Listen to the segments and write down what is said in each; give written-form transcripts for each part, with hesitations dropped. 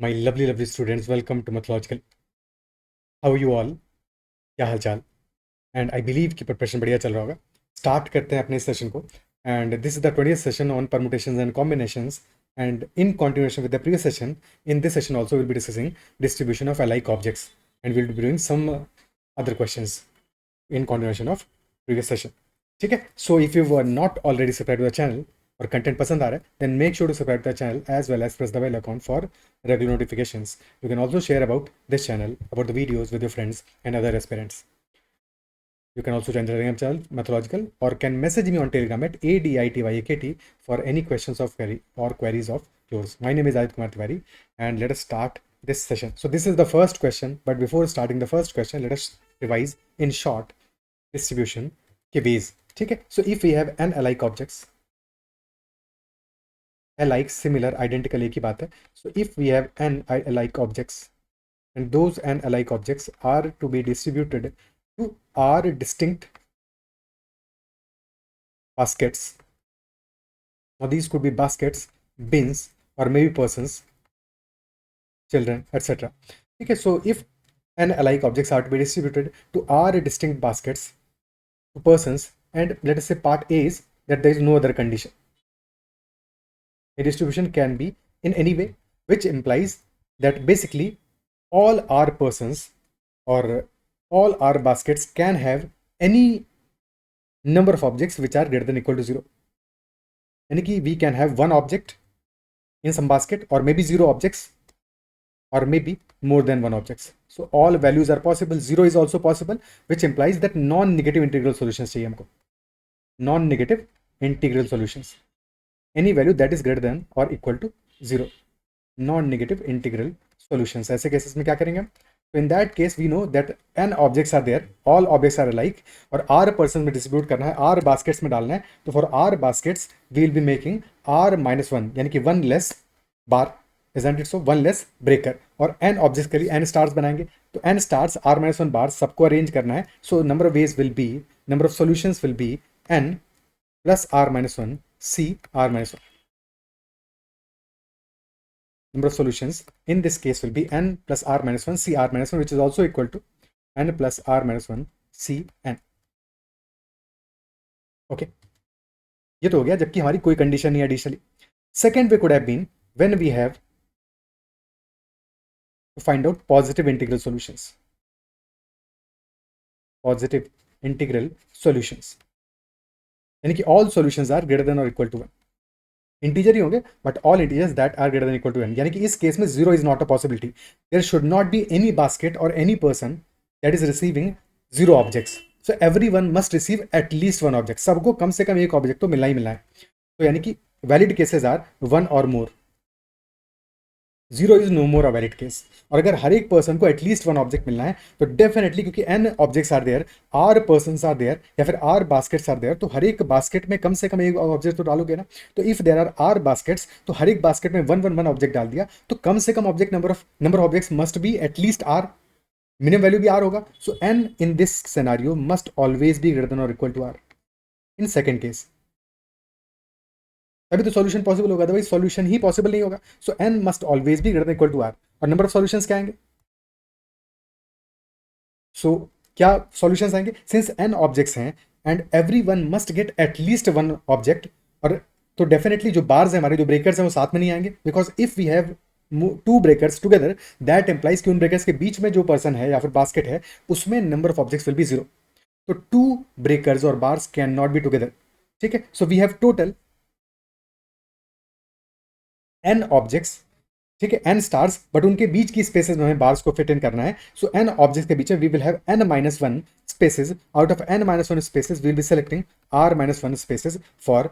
My lovely students, welcome to Mathological. How are you all? क्या हाल चाल? And I believe कि preparation बढ़िया चल रहा होगा. स्टार्ट करते हैं अपने सेशन को. And this is the 20th session on permutations and combinations. And in continuation with the previous session, in this session also we'll be discussing distribution of alike objects, and we'll be doing some other questions in continuation of previous session. ठीक है. So if you were not already subscribed to the channel और content पसंद आ रहा है, then make sure to subscribe to the channel as well as press the bell icon for regular notifications. You can also share about this channel, about the videos with your friends and other aspirants. You can also join the Telegram channel Mathological or can message me on Telegram at ADITYAKT for any questions of query or queries of yours. My name is Adit Kumar Tiwari and let us start this session. So this is the first question, but before starting the first question, let us revise in short distribution के ways. ठीक है. So if we have n alike objects, alike, similar, identical एक ही बात है. So if we have n alike objects and those n alike objects are to be distributed to r distinct baskets. Now these could be baskets, bins, or maybe persons, children, etc. Okay, so if n alike objects are to be distributed to r distinct baskets, to persons, and let us say part A is that there is no other condition. A distribution can be in any way, which implies that basically all r persons or all r baskets can have any number of objects which are greater than equal to 0. यानी कि we can have one object in some basket or maybe 0 objects or maybe more than 1 objects. So all values are possible. 0 is also possible, which implies that non-negative integral solutions चाहिए हमको. Non-negative integral solutions. Any value that is greater than or equal to 0. Non-negative integral solutions. ऐसे cases में क्या करेंगे हम? So in that case, we know that n objects are there, all objects are alike, और r persons में distribute करना है, r baskets में डालना है. तो for r baskets, we will be making r minus 1, यानी कि 1 less bar, isn't it so? 1 less breaker. और n objects के लिए n stars बनाएंगे. तो n stars r minus 1 bars सबको अरेंज करना है. So number of ways will be, number of solutions will be n plus r minus 1 c r minus 1. Number of solutions in this case will be n plus r minus 1 c r minus 1, which is also equal to n plus r minus 1 c n. Okay, ये तो हो गया जबकि हमारी कोई condition नहीं है additionally. Second way could have been when we have to find out positive integral solutions. Positive integral solutions यानी कि all solutions are greater than और इक्वल टू 1. इंटीजर ही होंगे but all integers that are greater than equal to n. यानी कि इस case में 0 is not a possibility. There should not be any basket और any person that is receiving 0 objects. So everyone must receive at least 1 object. सबको कम से कम एक object तो मिलना ही मिलना है. तो यानी कि valid cases are 1 or more. 0 is no more a valid case. और अगर हर एक पर्सन को एटलीस्ट 1 ऑब्जेक्ट मिलना है तो डेफिनेटली, क्योंकि n objects are there, r persons are there या फिर r बास्केट्स आर देयर, तो हर एक बास्केट में कम से कम एक ऑब्जेक्ट तो डालोगे ना. तो if there are r baskets तो हर एक बास्केट में 1 ऑब्जेक्ट डाल दिया, तो कम से कम object number objects must be at least r. Minimum value भी r होगा. So n in this scenario must always be greater than और equal to r in second case. तभी तो सॉल्यूशन पॉसिबल होगा, अदरवाइज सॉल्यूशन ही पॉसिबल नहीं होगा. So n must always be greater than equal to r. और number of solutions क्या आएंगे? सो क्या सॉल्यूशंस आएंगे? सिंस n ऑब्जेक्ट्स हैं and everyone must get at least 1 object, और तो डेफिनेटली जो बार्स हैं हमारे, जो ब्रेकर्स हैं, वो साथ में नहीं आएंगे. Because if we have 2 breakers together, that implies कि उन ब्रेकर्स के बीच में जो पर्सन है या फिर बास्केट है उसमें number of objects will be 0. तो 2 ब्रेकर्स और bars can not be together. ठीक है. So we have total n objects. ठीक है, n स्टार्स, बट उनके बीच की स्पेसेस में हमें बार्स को फिट इन करना है. सो n ऑब्जेक्ट्स के बीच में we will have n minus 1 spaces. Out of n minus 1 spaces we will be selecting r minus 1 spaces for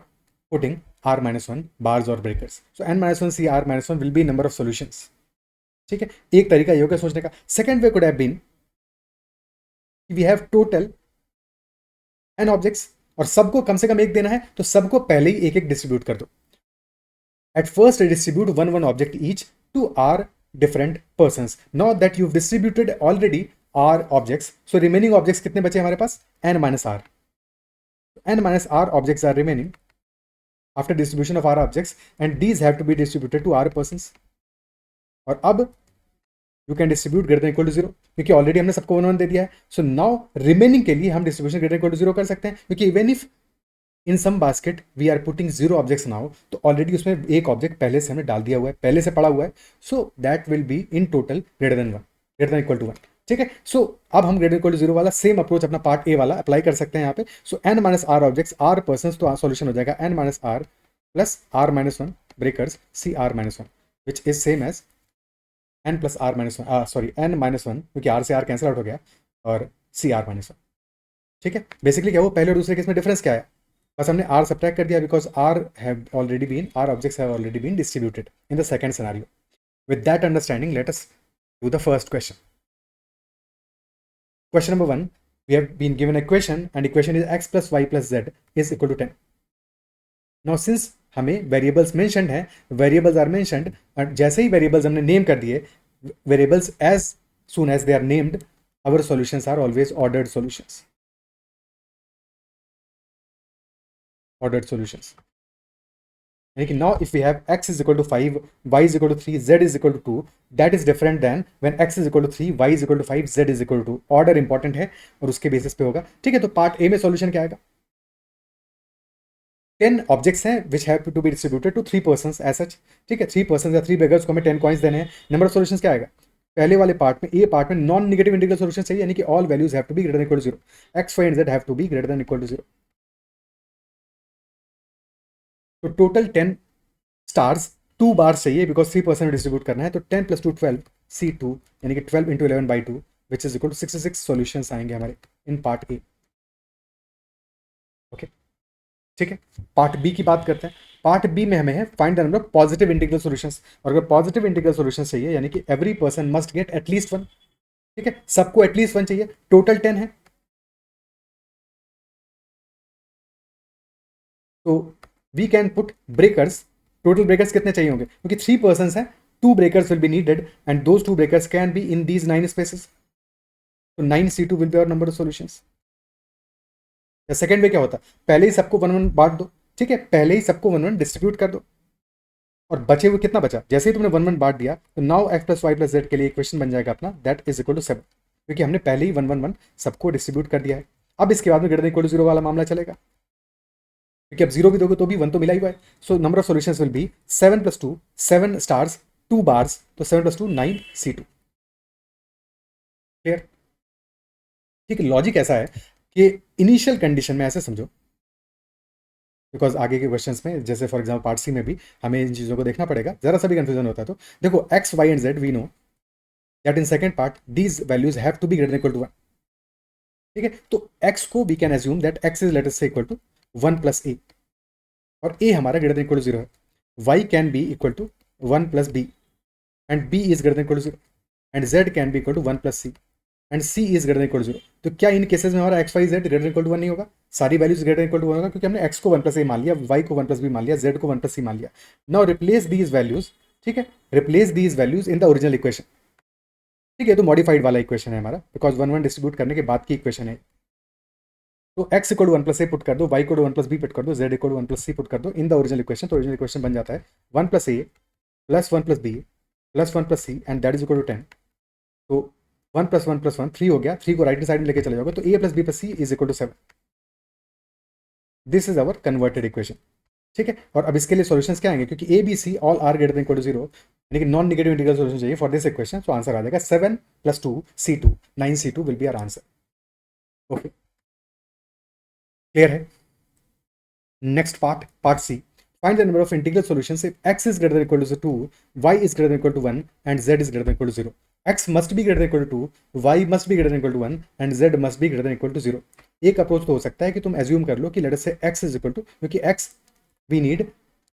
putting r minus 1 bars और breakers. So n minus 1 c r minus 1 will be number of solutions. ठीक है, एक तरीका ये होगा सोचने का. Second way could have been we have total n objects और सबको कम से कम एक देना है, तो सबको पहले ही एक एक डिस्ट्रीब्यूट कर दो. At first, distribute 1 object each to r different persons. Now that you've distributed already r objects, so remaining objects कितने बचे हमारे पास? n minus r. n minus r objects are remaining after distribution of r objects, and these have to be distributed to r persons. और अब you can distribute greater than equal to 0, क्योंकि already हमने सबको 1 1 दे दिया है. So now remaining के लिए हम डिस्ट्रीब्यूशन ग्रेटर इक्वल टू 0 कर सकते हैं, क्योंकि even if in some basket we are putting 0 objects now, तो ऑलरेडी उसमें एक ऑब्जेक्ट पहले से हमने डाल दिया हुआ है, पहले से पड़ा हुआ है. So that will be in total greater than 1, greater than equal to 1. ठीक है. सो अब हम ग्रेटर इक्वल टू 0 वाला सेम अप्रोच अपना पार्ट ए वाला अप्लाई कर सकते हैं यहाँ पे. So n minus R objects are person, तो सॉल्यूशन हो जाएगा n minus R plus R minus 1 breakers C R minus 1, which is same as n plus R minus 1, sorry n minus 1, क्योंकि r से r कैंसिल आउट हो गया, और सी R minus 1. ठीक है. बेसिकली क्या वो पहले और दूसरे केस में डिफरेंस क्या है, बस हमने r सब्ट्रैक्ट कर दिया, because r objects have already been distributed in the second scenario. With that understanding, let us do the first question. Question number 1, we have been given a equation and equation is x plus y plus z is equal to 10. Now since हमें variables mentioned हैं, variables are mentioned, और जैसे ही variables हमने name कर दिए, variables as soon as they are named, our solutions are always ordered solutions. Ordered solutions यानी कि now if we have x is equal to 5, y is equal to 3, z is equal to 2, that is different than when x is equal to 3, y is equal to 5, z is equal to 2. Order important है और उसके basis पे होगा. ठीक है. तो part A में solution क्या आएगा, 10 ऑब्जेक्ट्स हैं which have to be distributed to 3 persons as such. ठीक है. 3 पर्सन्स या 3 बेगर्स को हमें 10 कॉइन्स देने हैं. नंबर ऑफ सॉल्यूशंस क्या आएगा, पहले वाले पार्ट में, ए पार्ट में नॉन नेगेटिव इंटीग्रल सॉल्यूशन चाहिए, यानी कि all values have to be greater than equal to 0, x y and z have to be greater than equal to 0. तो टोटल 10 स्टार्स 2 बार्स चाहिए, बिकॉज 3% डिस्ट्रीब्यूट करना है. तो 10 plus 2 12 C2, यानी कि 12 into 11 by 2, which is equal to 66 solutions आएंगे हमारे in part A. Okay. ठीक है. पार्ट बी की बात करते हैं. पार्ट बी में हमें है find the number of positive integral solutions, और अगर पॉजिटिव इंटीग्रल सॉल्यूशंस चाहिए, यानी कि every person must get at least 1. ठीक है. सबको एटलीस्ट 1 चाहिए. टोटल 10 है, तो we can put breakers. Total breakers कितने चाहिए होंगे, क्योंकि 3 पर्सन्स हैं, 2 breakers will be needed and those 2 breakers can be in these 9 spaces. तो 9C2 will be our number of solutions. या सेकंड वे क्या होता है, पहले ही सबको 1 1 बांट दो. ठीक है. पहले ही सबको 1 1 डिस्ट्रीब्यूट कर दो, और बचे हुए कितना बचा, जैसे ही तुमने 1 1 बांट दिया, तो now x plus y plus z के लिए इक्वेशन बन जाएगा अपना, दैट इज इक्वल टू 7, क्योंकि हमने पहले ही 1 1 1 सबको डिस्ट्रीब्यूट कर दिया है. अब इसके बाद में ग्रेटर देन इक्वल टू 0 वाला मामला चलेगा, क्योंकि अब 0 भी दोगे तो भी 1 तो मिला ही हुआ है. So number of solutions will be 7 plus 2, 7 stars 2 bars, तो 7 प्लस 2 9C2. क्लियर. ठीक है. लॉजिक ऐसा है कि इनिशियल कंडीशन में ऐसे समझो, बिकॉज आगे के क्वेश्चंस में, जैसे फॉर एग्जांपल पार्ट सी में भी हमें इन चीज़ों को देखना पड़ेगा, जरा सा भी कंफ्यूजन होता है. तो देखो x y and z we know that in second part these values have to be greater equal to 1. ठीक है. तो x को we can assume that x is let us say equal to 1 plus a, और a हमारा greater equal to 0 है. y can be equal to 1 plus b, and b is greater equal to 0, and z can be equal to 1 plus c, and c is greater equal to 0. तो क्या इन cases में हमारा x y z greater equal to 1 नहीं होगा, सारी values greater equal to 1 होगा, क्योंकि हमने x को 1 प्लस a मान लिया, y को 1 प्लस b मान लिया, z को 1 प्लस c मान लिया. Now replace these values. ठीक है. Replace these values in the original equation. ठीक है. तो मॉडिफाइड वाला इक्वेशन है हमारा, बिकॉज 1 1 डिस्ट्रीब्यूट करने के बाद की इक्वेशन है. तो x equal to 1 plus a put कर दो, y equal to 1 plus b put कर दो, z equal to 1 plus c put कर दो इन द ओरिजिनल इक्वेशन. तो ओरिजिनल इक्वेशन बन जाता है 1 plus a plus 1 plus b plus 1 plus c, and that is equal to 10. तो 1 plus 1 plus 1 3 हो गया, 3 को राइट साइड में लेके चले जाओगे, तो a plus b plus c is equal to 7. This is our converted equation. ठीक है. और अब इसके लिए सॉल्यूशंस क्या आएंगे, क्योंकि a b c all are greater than equal to 0, यानी कि नॉन नेगेटिव इंटीग्रल सॉल्यूशन चाहिए फॉर दिस इक्वेशन. तो आंसर आ जाएगा 7 plus 2 C2, 9C2 will be our answer. Okay. Clear है. Next part C. Find the number of integral solutions if x is greater than or equal to 2, y is greater than or equal to 1, and z is greater than or equal to 0. x must be greater than or equal to 2, y must be greater than or equal to 1, and z must be greater than or equal to 0. एक approach तो हो सकता है कि तुम assume कर लो कि let us say x is equal to, क्योंकि x we need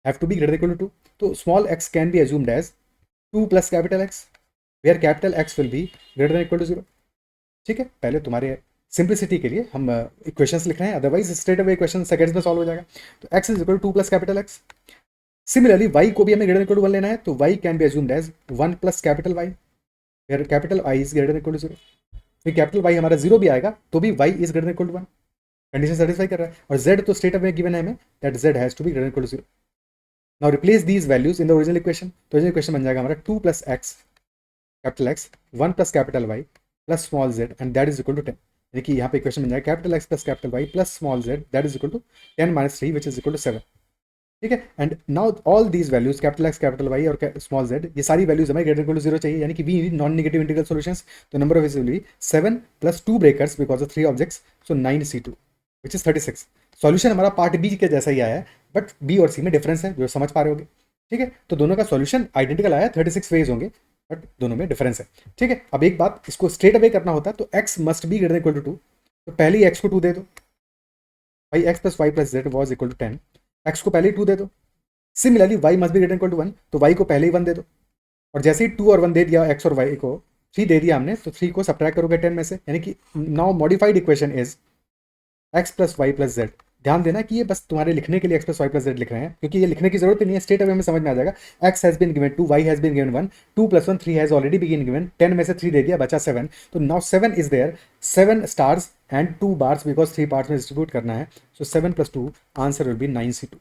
have to be greater equal to 2, तो small x can be assumed as 2 plus capital x, where capital x will be greater than equal to 0. ठीक है. पहले तुम्हारे simplicity के लिए हम equations लिख रहे हैं, otherwise straight away equation seconds में सॉल्व हो जाएगा. तो x is equal to 2 plus capital x. Similarly y को भी हमें ग्रेटर इक्वल टू 1 लेना है, तो y can be assumed as 1 plus capital y, where capital I is greater equal to 0. फिर कैपिटल Y हमारा 0 भी आएगा तो भी y is greater equal to 1. Condition satisfy कर रहा है. और z तो स्ट्रेट अवे गिवन है हमें, that z has to be greater equal to 0. Now replace these values in the original equation, तो ओरिजिनल इक्वेशन बन जाएगा हमारा 2 plus x capital x 1 plus capital y plus small z and that is equal to 10। यानी कि यहाँ पे equation बन जाएगा capital x plus capital y plus small z that is equal to 10 minus 3 which is equal to 7। ठीक है, and now all these values capital x capital y और small z, ये सारी वैल्यूज हमें ग्रेटर इक्वल टू 0 चाहिए, यानी कि we need non negative integral solutions. तो number of is will be 7 plus 2 breakers because of 3 objects, so 9c2 which is 36। Solution हमारा part B के जैसा ही आया है, बट बी और सी में डिफरेंस है जो समझ पा रहे होगे। ठीक है, तो दोनों का सॉल्यूशन आइडेंटिकल आया, 36 वेज होंगे बट दोनों में डिफरेंस है। ठीक है, अब एक बात, इसको स्ट्रेट अवे करना होता है तो x must be greater equal to 2, तो पहले ही x को 2 दे दो भाई, x plus y plus z was equal to 10, x को पहले ही 2 दे दो। Similarly y must be greater equal to 1, तो y को पहले ही 1 दे दो, और जैसे ही 2 और 1 दे दिया x और y को 3 दे दिया हमने, तो 3 को सब्ट्रैक्ट करोगे 10 में से, यानी कि now modified equation is x plus y plus z. ध्यान देना कि ये बस तुम्हारे लिखने के लिए x plus y plus z लिख रहे हैं, क्योंकि ये लिखने की जरूरत नहीं है, स्ट्रेट अवे में समझ में आ जाएगा। x has been given 2, y has been given 1, 2 plus 1 3 has already been given, 10 में से 3 दे दिया, बचा 7, तो now 7 is there, 7 stars and 2 bars because 3 parts में डिस्ट्रीब्यूट करना है, so 7 plus 2 answer will be 9c2।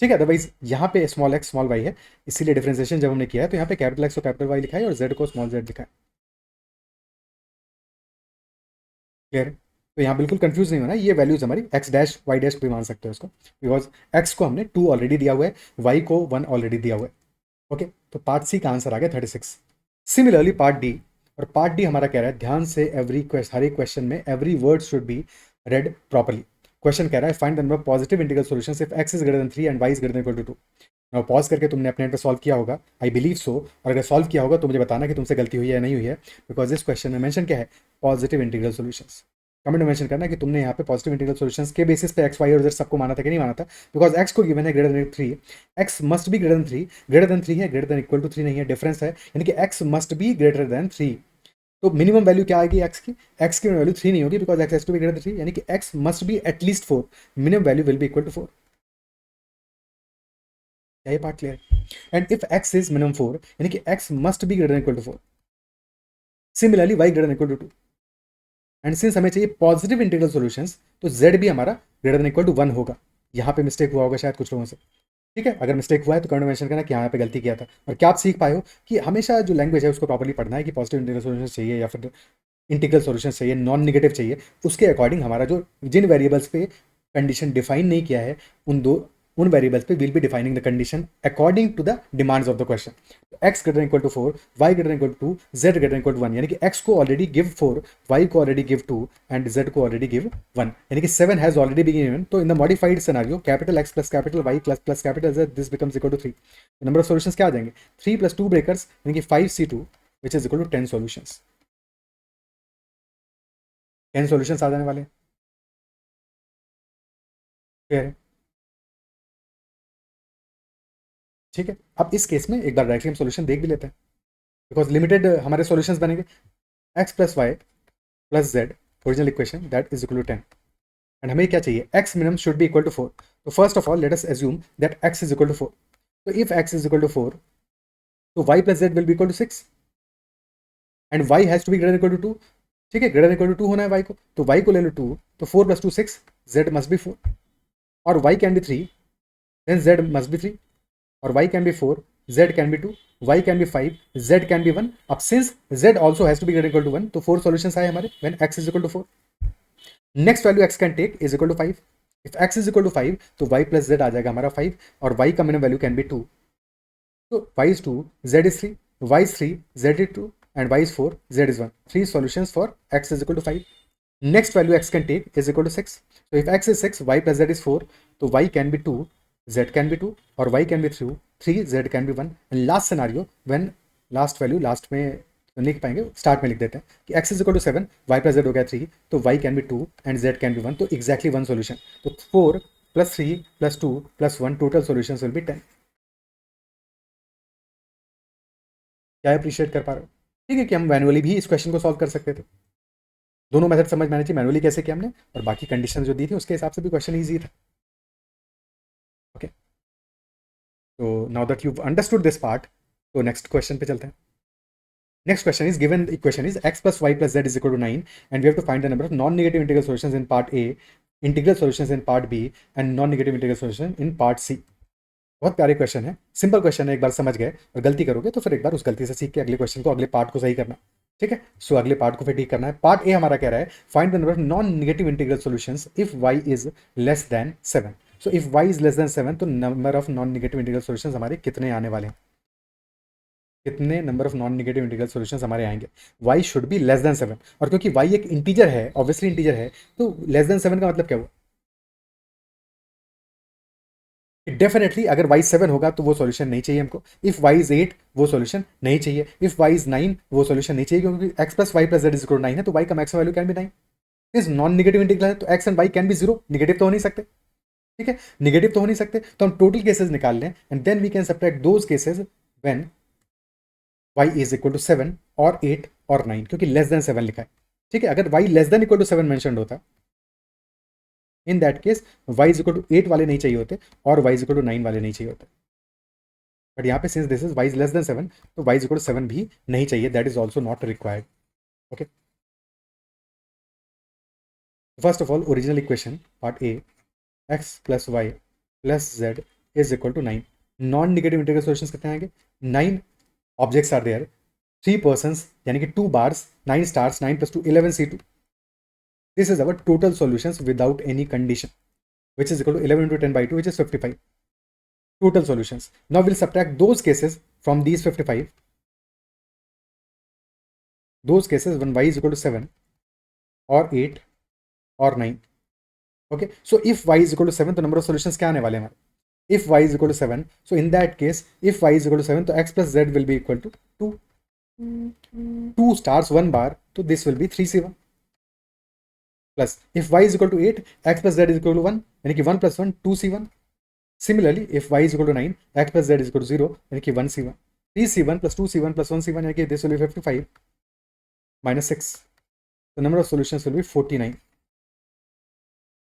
ठीक है, अदरवाइज यहाँ पे स्मॉल एक्स स्मॉल वाई है, इसीलिए डिफरेंशिएशन जब हमने किया है तो यहाँ पे कैपिटल एक्स को कैपिटल वाई लिखा है और जेड को स्मॉल जेड लिखा है। क्लियर? तो यहाँ बिल्कुल कंफ्यूज नहीं होना, ये वैल्यूज हमारी एक्स डैश वाई डैश भी मान सकते हो इसको, बिकॉज एक्स को हमने 2 ऑलरेडी दिया हुआ है, वाई को 1 ऑलरेडी दिया हुआ है। ओके, तो पार्ट सी का आंसर आ गया 36। सिमिलरली पार्ट डी, और पार्ट डी हमारा कह रहा है ध्यान से हर एक क्वेश्चन में every word should be read properly. Question कह रहा है find the number of positive integral solutions if x is greater than 3 and y is greater than equal to 2। Now pause करके तुमने अपने एंड पे सॉल्व किया होगा, आई बिलीव सो, और अगर सॉल्व किया होगा तो मुझे बताना कि तुमसे गलती हुई है या नहीं हुई है, बिकॉज इस क्वेश्चन में मेंशन क्या है, पॉजिटिव इंटीग्रल सॉल्यूशंस। कमेंट में मेंशन करना कि तुमने यहाँ पे पॉजिटिव इंटीग्रल सॉल्यूशंस के बेसिस पे एक्स वाई और जेड सबको माना था कि नहीं माना था, बिकॉज एक्स को गिवन है greater than 3, x must be greater than 3, greater than 3 है, ग्रेटर देन इक्वल टू 3 नहीं है, डिफरेंस है, यानी कि x must be greater than 3। तो मिनिमम वैल्यू क्या आएगी एक्स की, एक्स की वैल्यू 3 नहीं होगी, because x has to be greater than 3, यानी कि x must be at least 4, minimum value will be equal to 4। क्या ये पार्ट क्लियर है? And if x is minimum 4, यानी कि x must be greater than equal to 4, similarly y greater than equal to 2, and since हमें चाहिए positive integral solutions, तो z भी हमारा ग्रेटर देन इक्वल टू 1 होगा। यहाँ पे मिस्टेक हुआ होगा शायद कुछ लोगों से। ठीक है, अगर मिस्टेक हुआ है तो कमेंट में मेंशन करना कि यहाँ पे गलती किया था, और क्या आप सीख पाए हो कि हमेशा जो लैंग्वेज है उसको प्रॉपर्ली पढ़ना है, कि पॉजिटिव इंटीग्रल सॉल्यूशन चाहिए या फिर इंटीग्रल सॉल्यूशन चाहिए, नॉन नेगेटिव चाहिए, उसके अकॉर्डिंग हमारा जो जिन वेरिएबल्स पे कंडीशन डिफाइन नहीं किया है उन वेरिएबल्स पे will be defining the condition according to the demands of the question. X greater equal to 4, y greater equal to 2, z greater equal to 1, यानी कि एक्स को ऑलरेडी गिव 4, वाई को already give 2 and z को already give 1, यानी कि 7 has already been given. तो in the modified scenario capital x plus capital y plus capital z this becomes equal to 3। Number of solutions क्या आ जाएंगे, 3 plus 2 breakers यानी कि 5c2 which is equal to 10 solutions. 10 solutions आ जाने वाले हैं। क्लियर है? ठीक है, अब इस केस में एक बार डायरेक्टली हम सॉल्यूशन देख भी लेते हैं, बिकॉज लिमिटेड हमारे सॉल्यूशंस बनेंगे। X plus y plus z original equation that is equal to 10, and हमें क्या चाहिए, x minimum should be equal to 4। तो first of all let us assume that x is equal to 4, तो if x is equal to 4 तो y plus z will be equal to 6 and y has to be greater equal to 2। ठीक है, greater equal to 2 होना है Y को, तो Y को ले लो 2, तो 4 प्लस 2 6, जेड मस्ट बी 4, और y can be 3, then z must be 3, और y can be 4, z can be 2, y can be 5, z can be 1। अब since z also has to be greater equal to 1, तो 4 solutions आए हमारे when x is equal to 4। next value x can take is equal to 5। if x is equal to 5 तो y plus z आ जाएगा हमारा 5, और y का minimum value can be 2, तो y is 2, z is 3, y is 3, z is 2, and y is 4, z is 1। 3 solutions for x is equal to 5। next value x can take is equal to 6। so if x is 6, y plus z is 4, तो y can be 2, z can be 2, और y can be 3, z can be 1। and last scenario when last value last में तो लिख पाएंगे, start में लिख देते हैं कि x is equal to 7, y plus z हो गया 3, तो y can be 2 and z can be 1, तो exactly 1 solution। तो 4 plus 3 plus 2 plus 1 total solutions will be 10। क्या अप्रिशिएट कर पा रहे हो? ठीक है, कि हम मैनुअली भी इस क्वेश्चन को सॉल्व कर सकते थे। दोनों मेथड समझ में आनी चाहिए, मैनुअली कैसे किया हमने, और बाकी कंडीशन जो दी थी उसके हिसाब से भी क्वेश्चन ईजी था। ओके, तो now that you understood this part, तो नेक्स्ट क्वेश्चन पे चलते हैं। Next question is given equation is x plus y plus z is equal to 9 and we have to find the number of non-negative integral solutions in part A integral solutions in part B and non negative integral solution in part C. बहुत प्यारे question है, simple question है, एक बार समझ गए और गलती करोगे तो फिर एक बार उस गलती से सीख के अगले क्वेश्चन को, अगले पार्ट को सही करना। ठीक है, सो अगले पार्ट को फिर ठीक करना है। पार्ट ए हमारा कह रहा है find the number of non negative integral solutions if y is less then 7। So if y is less then 7 तो number of non negative integral solutions हमारे कितने आने वाले हैं, कितने number of non negative integral solutions हमारे आएंगे। y should be less then 7 और क्योंकि y एक इंटीजर है, ऑब्वियसली इंटीजर है, तो लेस देन 7 का मतलब क्या हुआ, डेफिनेटली अगर y 7 होगा तो वो सॉल्यूशन नहीं चाहिए हमको। इफ y इज 8 वो सॉल्यूशन नहीं चाहिए। इफ y इज 9 वो सॉल्यूशन नहीं चाहिए, क्योंकि x plus y plus z is equal 9 है, तो y का maximum value can be 9। Is non negative integral है तो x and y can be 0, negative तो हो नहीं सकते। ठीक है, नेगेटिव तो हो नहीं सकते, तो हम टोटल केसेस निकाल लें and then we can subtract those cases when y is equal to 7 और 8 और 9, क्योंकि लेस देन 7 लिखा है। ठीक है, अगर y less than equal to 7 mentioned होता, in that case y is equal to 8 वाले नहीं चाहिए होते और y इज इक्वल टू 9 वाले नहीं चाहिए होते। बट यहाँ पे since this is y is less then 7 तो y इज इक्वल टू 7 भी नहीं चाहिए, that is also not required. Okay, first of all original equation part A, x plus y plus z is equal to 9। Non negative integral solutions कितने आएंगे, 9 objects are there, 3 persons यानी कि 2 bars, 9 stars, 9 plus 2 11 C2। This is our total solutions without any condition, which is equal to 11 into 10 by 2, which is 55 total solutions. Now we'll subtract those cases from these 55, those cases when y is equal to 7 or 8 or 9. Okay, so if y is equal to 7 तो number of solutions क्या आने वाले हमारे, if y is equal to 7, so in that case if y is equal to 7 तो x plus z will be equal to 2, 2 stars 1 bar, तो this will be 3c1 plus if y is equal to 8, x plus z is equal to 1 यानी कि 1 plus 1 2c1। Similarly, if y is equal to 9, x plus z is equal to 0, यानी कि 1c1, 3c1 plus 2c1 plus 1c1, यानी कि this will be 55 minus 6. The number of solutions will be 49.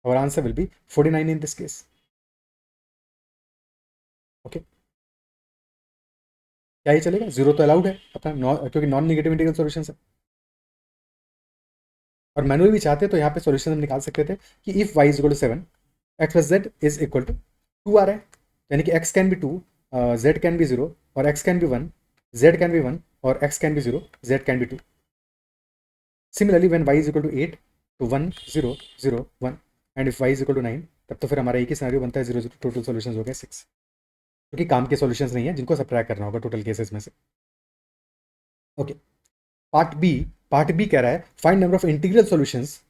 Our answer will be 49 in this case. Okay. क्या ये चलेगा, 0 तो allowed है अपना, क्योंकि नॉन नेगेटिव इंटीग्रल सॉल्यूशन है। और मैनुअली भी चाहते तो यहाँ पे सॉल्यूशन हम निकाल सकते थे कि if y is equal to 7, x plus z is equal to 2 आ रहा है, यानी कि x can be 2, z can be 0 और x can be 1, z can be 1 और x can be 0, z can be 2. Similarly, when y is equal to 8 तो 1 0 0 1 and if y is equal to 9 तब तो फिर हमारा एक ही सिनेरियो बनता है 0 0, टोटल सॉल्यूशंस हो गए 6, क्योंकि काम के सॉल्यूशंस नहीं है जिनको सब्ट्रैक्ट करना होगा टोटल केसेस में से। ओके, पार्ट बी कह रहा है find number of integral solutions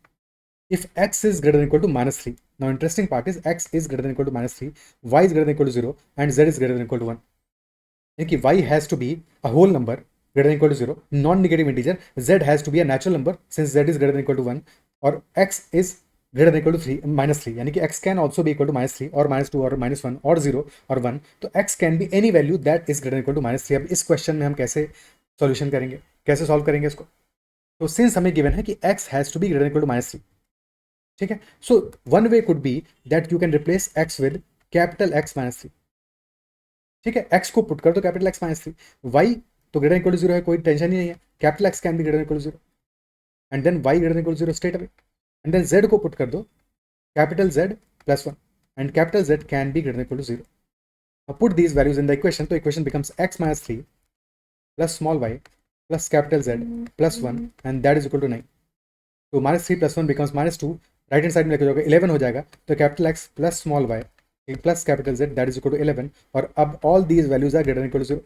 if x is greater than equal to minus 3. Now interesting part is x is greater than equal to minus 3, y is greater than equal to 0 and z is greater than equal to 1. यानी कि y has to be a whole number greater than equal to 0, non-negative integer, z has to be a natural number since z is greater than equal to 1 और x is greater than equal to 3 minus 3, यानी कि x can also be equal to minus 3 और minus 2 और minus 1 और 0 और 1, तो x can be any value that is greater than equal to minus 3। अब इस क्वेश्चन में हम कैसे सॉल्यूशन करेंगे, कैसे सॉल्व करेंगे इसको, तो सिंस हमें गिवन है कि x has to be greater than equal to minus 3, ठीक है, so one way could be that you can replace x with capital X minus 3। ठीक है, x को पुट कर दो कैपिटल X माइनस 3, y तो ग्रेटर इक्वल टू 0 है, कोई टेंशन ही नहीं है, capital X can be greater equal to 0 and then y greater equal to 0 straight away, and then z को पुट कर दो capital Z plus 1 and capital Z can be greater equal to 0। अब put these values in the equation, तो equation becomes x minus 3 plus small y plus capital Z plus 1 and that is equal to 9। तो minus 3 plus 1 becomes minus 2, right hand side में लेकर जाओगे 11 हो जाएगा, तो capital X plus small y plus capital Z that is equal to 11 और अब all these values are greater equal to 0।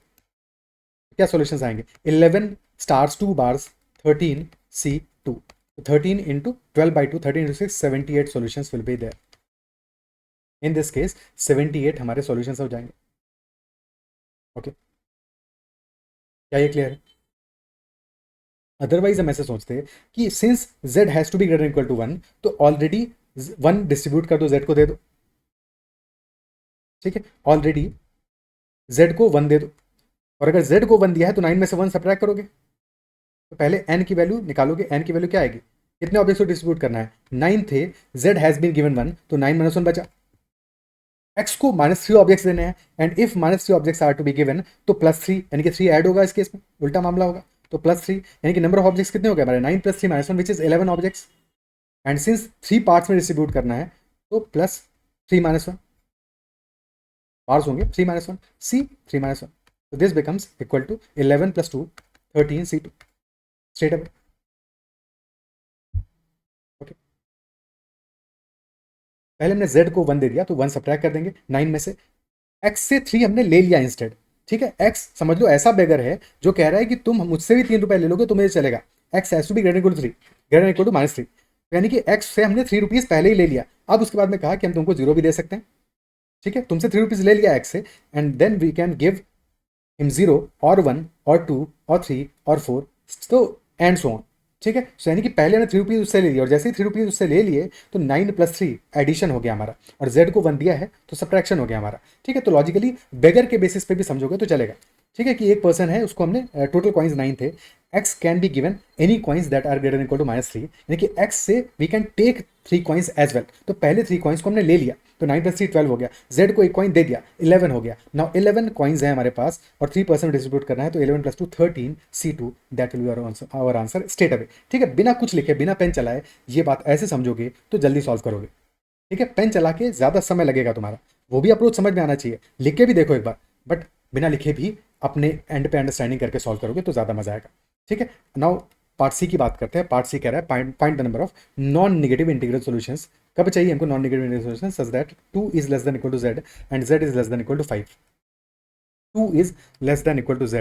क्या सॉल्यूशंस आएंगे, 11 stars 2 bars 13 C2, 13 into 12 by 2 13 into 6 78 solutions will be there. In this case 78 हमारे solutions हो जाएंगे। Okay, क्या ये clear है? अदरवाइज हम ऐसे सोचते हैं कि since z has to be greater equal to 1 तो ऑलरेडी 1 डिस्ट्रीब्यूट कर दो, z को दे दो, ठीक है, ऑलरेडी z को 1 दे दो, और अगर z को 1 दिया है तो 9 में से 1 सब्ट्रैक्ट करोगे, तो पहले n की वैल्यू निकालोगे, n की वैल्यू क्या आएगी, कितने ऑब्जेक्ट्स को डिस्ट्रीब्यूट करना है, 9 थे, z हैज बीन गिवन 1 तो 9 माइनस 1 बचा, x को -3 ऑब्जेक्ट्स देने हैं and if -3 objects are to be given तो +3 यानी कि 3 ऐड होगा, इस केस में उल्टा मामला होगा, तो +3 यानी कि नंबर ऑफ ऑब्जेक्ट्स कितने हो गए हमारे, 9 + 3 -1 which is 11 objects. And since 3 parts में डिस्ट्रीब्यूट करना है तो प्लस 3 - 1 पार्ट्स होंगे, 3 - 1 सी 3 - 1, तो this becomes equal to 11 + 2 13 C2 straight away. Okay, पहले हमने z को 1 दे दिया तो 1 सब्ट्रैक्ट कर देंगे 9 में से, x से 3 हमने ले लिया इंस्टेड। ठीक है, x समझ लो ऐसा बेगर है जो कह रहा है कि तुम मुझसे भी 3 रुपए ले लोगे तो मुझे चलेगा, x has to be greater equal to 3, greater equal to -3, यानी कि x से हमने 3 रुपीज पहले ही ले लिया। अब उसके बाद में कहा कि हम तुमको 0 भी दे सकते हैं। ठीक है, तुमसे 3 रुपीज ले लिया x से, and then we can give him 0 और 1 और 2 और 3 और 4, तो एंड सो ऑन। ठीक है, सो यानी कि पहले हमने 3 रुपीज उससे ले लिया और जैसे ही 3 रुपीज उससे ले लिए तो 9 + 3 एडिशन हो गया हमारा, और z को 1 दिया है तो सब्ट्रैक्शन हो गया हमारा। ठीक है, तो लॉजिकली बेगर के बेसिस पे भी समझोगे तो चलेगा। ठीक है, कि एक पर्सन है, उसको हमने टोटल कॉइन्स 9 थे, x can be given any coins that are greater equal to -3, यानी कि x से we can take 3 coins as well. तो पहले 3 कॉइन्स को हमने ले लिया तो 9 + 3 12 हो गया, z को एक कॉइन दे दिया 11 हो गया। नाउ 11 कॉइन्स है हमारे पास और 3% डिस्ट्रीब्यूट करना है, तो 11 + 2 13 C2, that will be our answer straight away. ठीक है, बिना कुछ लिखे बिना पेन चलाए ये बात ऐसे समझोगे तो जल्दी सॉल्व करोगे। ठीक है, पेन चला के ज़्यादा समय लगेगा तुम्हारा, वो भी अप्रोच समझ में आना चाहिए, लिख के भी देखो एक बार, बट बिना लिखे भी अपने एंड पे अंडरस्टैंडिंग करके सॉल्व करोगे तो ज़्यादा मजा आएगा। ठीक है, नाउ पार्ट सी की बात करते हैं। पार्ट सी कह रहा है find the number of non negative integral solutions. कब चाहिए हमको non negative integral solution? Such that 2 is less than equal to z and z is less than equal to 5। 2 is less than equal to z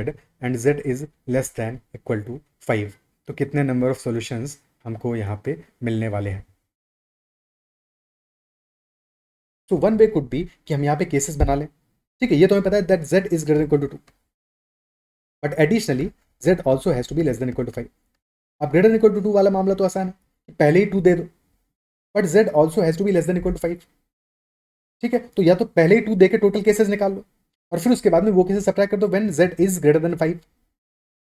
and z is less than equal to 5। तो कितने number of solutions हमको यहाँ पे मिलने वाले हैं? तो one way could B कि हम यहाँ पे केसेस बना लें। ठीक है, ये तो हमें पता है that z is greater equal to 2, but additionally z also has to be less than equal to 5। अब ग्रेटर इक्वल टू 2 वाला मामला तो आसान है, पहले ही 2 दे दो, but z also has to be less than equal to 5। ठीक है, तो या तो पहले ही 2 दे के टोटल केसेस निकाल लो और फिर उसके बाद में वो केसेस सब्ट्रैक्ट कर दो when z is greater than 5।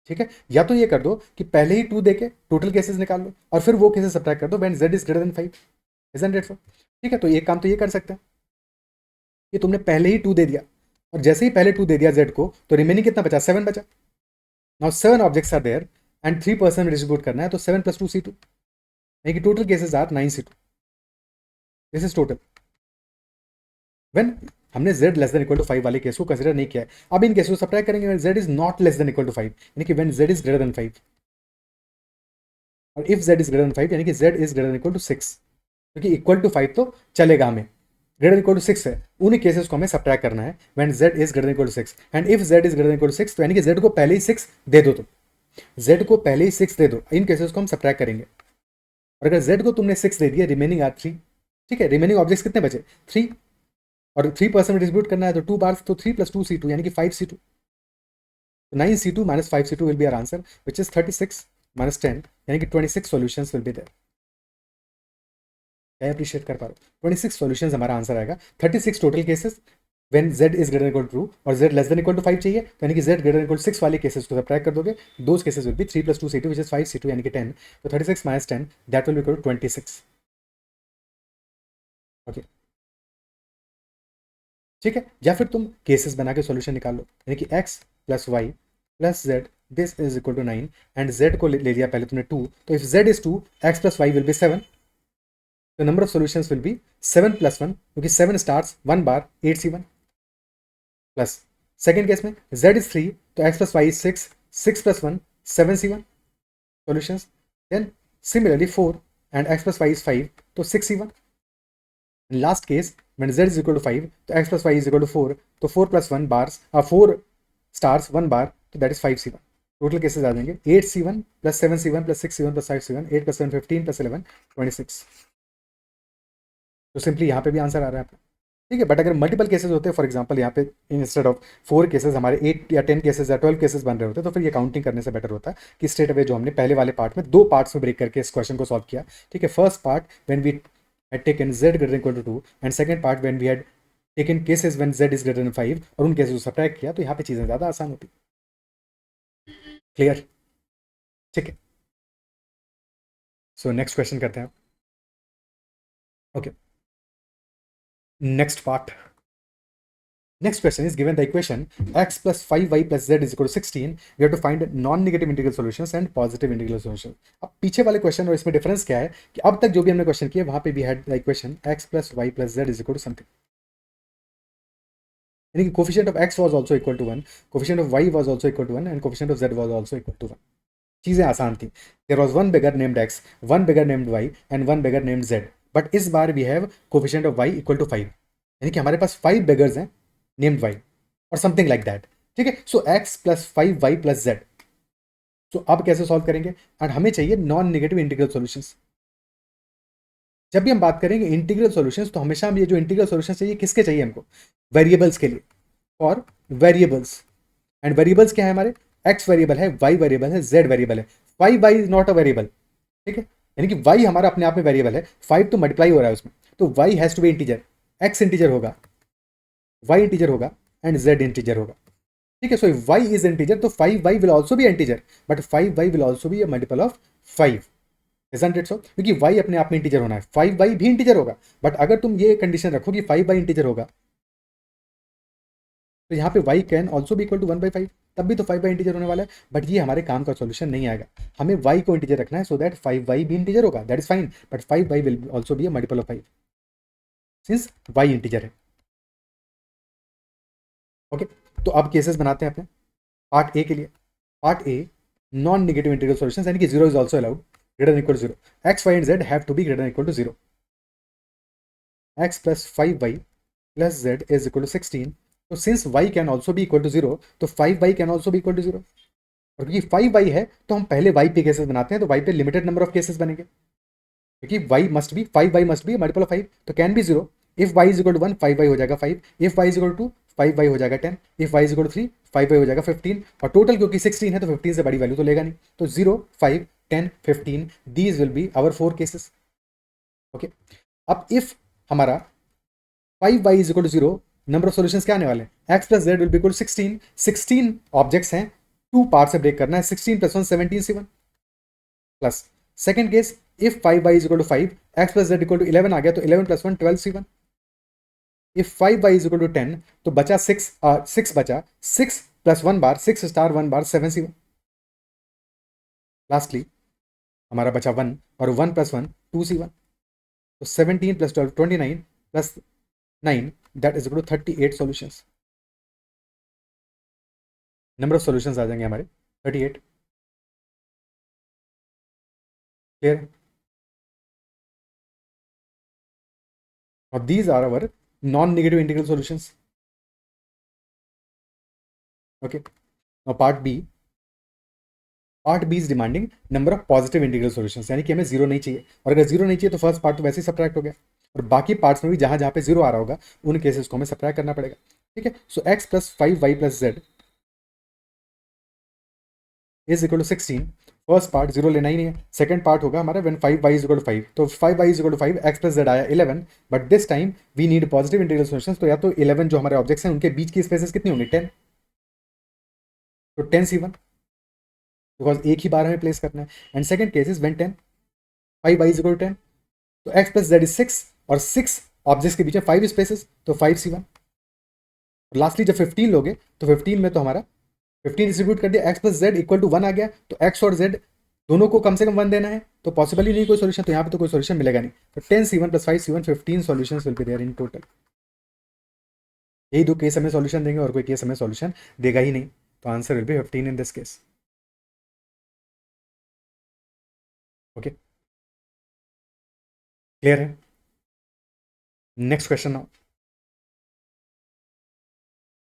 ठीक है, या तो ये कर दो कि पहले ही 2 दे के टोटल केसेस निकाल लो और फिर वो केसेस सब्ट्रैक्ट कर दो when z is greater than 5। Isn't it सो? ठीक है, तो एक काम तो ये कर सकते हैं कि तुमने पहले ही 2 दे दिया और जैसे ही पहले 2 दे दिया z को तो रिमेनिंग कितना बचा? 7 बचा। Now 7 objects are there and 3% distribute करना है, तो 7 + 2 C2, यानी कि total cases are 9 C2। This is total when हमने z less than equal to 5 वाले केस को कंसीडर नहीं किया है। अब इन केस को सब्ट्रैक्ट करेंगे when z is not less than equal to 5, यानी कि when z is greater than 5, और if z is greater than 5 यानी कि z is greater than equal to 6, क्योंकि इक्वल टू 5 तो चलेगा हमें, ग्रेटर इक्वल टू 6 है, उन्हीं केसेस को हमें सब्ट्रैक्ट करना है when z is greater equal to 6, and if z is greater equal to 6 तो यानी कि z को पहले ही 6 दे दो, तुम z को पहले ही 6 दे दो, इन केसेस को हम सब्ट्रैक्ट करेंगे। और अगर z को तुमने 6 दे दिया, रिमेनिंग आर 3। ठीक है, रिमेनिंग ऑब्जेक्ट्स कितने बचे? 3, और 3% डिस्ट्रीब्यूट करना है तो 2 बार, तो 3 + 2 C2 यानी कि 5 C2। 9 C2 - 5 C2 will be our answer, which is 36 - 10, यानी कि 26 solutions will be there। क्या अप्रिशिएट कर पा रहे हो? 26 सॉल्यूशंस हमारा आंसर आएगा। 36 total cases when z is greater equal to 2 और z less than equal to 5 चाहिए, तो यानी कि z ग्रेटर इक्वल टू 6 वाले केसेस को सब्ट्रैक्ट कर दोगे, those cases will be 3 + 2 C2 which is 5 C2 यानी कि 10, तो 36 - 10 that will be equal to 26। Okay, ठीक है, या फिर तुम केसेस बना के सॉल्यूशन निकाल लो, यानी कि x + y + z this is equal to 9 and z को ले लिया पहले तुमने 2, तो if z is 2 x + y will be 7, the number of solutions will be 7 + 1, क्योंकि 7 starts 1 बार 8C1, प्लस सेकेंड केस में z is 3 तो x + y is 6, 6 + 1 7C1 solutions, then similarly 4 and x + y is 5 तो 6C1। Last case when z is equal to 5 तो x + y is equal to 4 तो 4 + 1 bars 4 stars 1 bar तो that is 5C1। Total cases आ जाएंगे 8C1 + 7C1 + 6C1 + 5C1, 8 + 7 15 + 11 26। तो simply यहाँ पे भी आंसर आ रहा है आपका। ठीक है, बट अगर मल्टीपल केसेस होते हैं, फॉर एग्जांपल यहाँ पे इंस्टेड ऑफ 4 केसेस हमारे 8 या 10 केसेस या 12 केसेस बन रहे होते हैं, तो फिर ये काउंटिंग करने से बेटर होता है कि स्ट्रेट अवे जो हमने पहले वाले पार्ट में 2 पार्ट्स में ब्रेक करके इस क्वेश्चन को सॉल्व किया। ठीक है, first part when we had taken z greater than equal to 2 and second part when we had taken cases when z is greater than 5 और उन केसेस को सब्ट्रैक्ट किया, तो यहाँ पे चीज़ें ज़्यादा आसान होती। क्लियर? ठीक है, सो नेक्स्ट क्वेश्चन करते हैं। Okay, next part Next question is given the equation x plus 5y plus z is equal to 16. We have to find non-negative integral solutions and positive integral solutions. अब पीछे वाले question और इसमें difference क्या है कि अब तक जो भी हमने क्वेश्चन किया वहां पे भी had the equation x plus y plus z is equal to something. यानी कि coefficient of x was also equal to 1, coefficient of y was also equal to 1 and coefficient of z was also equal to 1. चीजें आसान थी. There was one beggar named x, one beggar named y and one beggar named z. But इस बार we have coefficient of y equal to 5. यानी कि हमारे पास 5 beggars हैं named y और something like that. ठीक है, सो x plus 5y plus z. सो अब कैसे सॉल्व करेंगे? और हमें चाहिए नॉन नेगेटिव इंटीग्रल सॉल्यूशंस. जब भी हम बात करेंगे इंटीग्रल सॉल्यूशंस तो हमेशा हम ये जो इंटीग्रल सॉल्यूशंस चाहिए किसके चाहिए हमको? वेरिएबल्स के लिए. और वेरिएबल्स एंड वेरिएबल्स क्या है हमारे? x वेरिएबल है, y वेरिएबल है, z वेरिएबल है. 5y is not a variable. ठीक है, यानी कि y हमारा अपने आप में वेरिएबल है. 5 तो मल्टीप्लाई हो रहा है उसमें, तो y has to be integer. x integer होगा, y इंटीजर होगा एंड z इंटीजर होगा. ठीक है, so if y is integer तो 5y will also be integer, but 5y will also be a multiple of 5. Isn't it so? क्योंकि y अपने आप में इंटीजर होना है, 5y भी इंटीजर होगा. बट अगर तुम ये कंडीशन रखो कि 5y इंटीजर होगा तो यहाँ पे y can also be equal to 1/5, तब भी तो 5y इंटीजर होने वाला है. बट ये हमारे काम का सॉल्यूशन नहीं आएगा. हमें y को इंटीजर रखना है सो दैट 5y भी इंटीजर होगा. That is fine, but 5y will also be a multiple of 5 since y integer है. ओके, तो अब केसेस बनाते हैं अपने पार्ट ए के लिए. Part A, non negative integral solutions, यानी कि zero is also allowed greater than equal to zero. X y and z have to be greater than equal to zero. X plus 5y plus z is equal to 16. तो since y can also be equal to zero तो 5y can also be equal to zero. और क्योंकि 5y है तो हम पहले y पे cases बनाते हैं, तो y पे लिमिटेड नंबर ऑफ केसेस बनेंगे क्योंकि y must be 5y must be multiple of 5. तो can be zero. If y is equal to 1 5y हो जाएगा 5. If y is equal to 5y हो जाएगा 10. If y is equal to 3 5y हो जाएगा 15. और टोटल क्योंकि 16 है तो 15 से बड़ी वैल्यू तो लेगा नहीं. तो 0 5 10 15 these will be our 4 cases. Okay, अब इफ हमारा 5y is equal to 0, number of solutions क्या आने वाले हैं? x plus z will be equal to 16. 16 objects हैं, टू पार्ट से ब्रेक करना है. 16 plus 1 17 C1 plus. Second case, if 5y is equal to 5, x plus z equal to 11 आ गया तो 11 plus 1 12 C1. If 5y is equal to 10 तो बचा 6 बचा 6 plus 1 bar 6 star 1 bar 7 C1. Lastly हमारा बचा 1 और 1 प्लस 1 2 C1. तो 17 plus 12 29 plus 9 that is equal to 38 solutions. Number of solutions आ जाएंगे हमारे 38. क्लियर? और these are our non negative integral solutions. Okay, now part B. Part B is demanding number of positive integral solutions, यानी कि हमें zero नहीं चाहिए. और अगर जीरो नहीं चाहिए तो फर्स्ट पार्ट तो वैसे ही सब्ट्रैक्ट हो गया, और बाकी पार्ट्स में भी जहां जहां पे जीरो आ रहा होगा उन केसेस को हमें सब्ट्रैक्ट करना पड़ेगा. ठीक है, so x plus 5y plus z is equal to 16. First part zero लेना ही नहीं है. सेकंड पार्ट होगा हमारा when 5y is equal to 5, तो 5y is equal to 5, x plus z आया 11. But this time we need positive integral solutions. तो या तो 11 जो हमारे ऑब्जेक्ट्स हैं उनके बीच की स्पेसेस कितनी होंगी? 10. तो 10 C1 बिकॉज एक ही बार हमें प्लेस करना है. And second case is when 10 5y is equal to 10, तो x प्लस जेड इज 6 और 6 ऑब्जेक्ट्स के बीच में 5 स्पेसेस, तो 5 C1. और लास्टली जब 15 लोगे तो 15 में तो हमारा 15 डिस्ट्रीब्यूट कर दिया, x plus z equal to 1 आ गया. तो x और z दोनों को कम से कम 1 देना है, तो पॉसिबल ही नहीं कोई सोल्यूशन. तो यहाँ पे तो कोई सोल्यूशन मिलेगा नहीं. तो 10 C1 plus 5 C1 15 solutions will be there in total. यही दो केस हमें सॉल्यूशन देंगे और कोई केस हमें सॉल्यूशन देगा ही नहीं. तो answer will be 15 in this case. Okay, clear है? Next question now.